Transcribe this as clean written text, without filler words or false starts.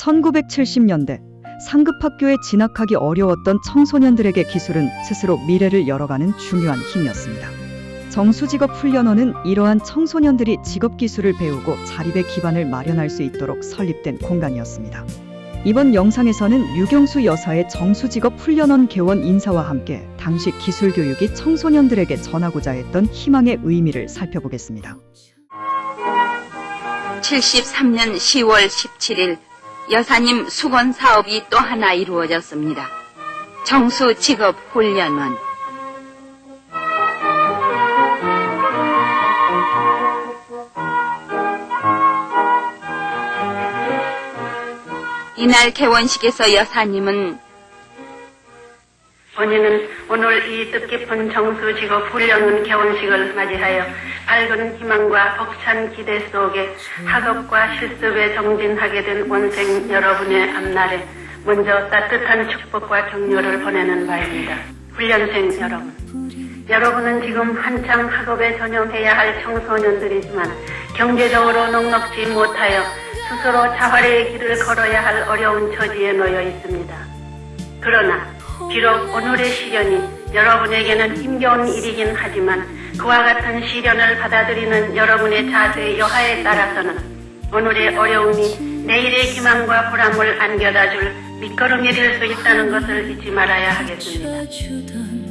1970년대 상급학교에 진학하기 어려웠던 청소년들에게 기술은 스스로 미래를 열어가는 중요한 힘이었습니다. 정수직업훈련원은 이러한 청소년들이 직업기술을 배우고 자립의 기반을 마련할 수 있도록 설립된 공간이었습니다. 이번 영상에서는 유경수 여사의 정수직업훈련원 개원 인사와 함께 당시 기술교육이 청소년들에게 전하고자 했던 희망의 의미를 살펴보겠습니다. 73년 10월 17일 여사님 수건 사업이 또 하나 이루어졌습니다. 정수직업훈련원. 이날 개원식에서 여사님은 본인은 오늘 이 뜻깊은 정수직업훈련원 개원식을 맞이하여 밝은 희망과 벅찬 기대 속에 학업과 실습에 정진하게 된 원생 여러분의 앞날에 먼저 따뜻한 축복과 격려를 보내는 바입니다. 훈련생 여러분, 여러분은 지금 한창 학업에 전념해야 할 청소년들이지만 경제적으로 넉넉지 못하여 스스로 자활의 길을 걸어야 할 어려운 처지에 놓여 있습니다. 그러나 비록 오늘의 시련이 여러분에게는 힘겨운 일이긴 하지만 그와 같은 시련을 받아들이는 여러분의 자세의 여하에 따라서는 오늘의 어려움이 내일의 기망과 보람을 안겨다줄 밑거름이 될 수 있다는 것을 잊지 말아야 하겠습니다.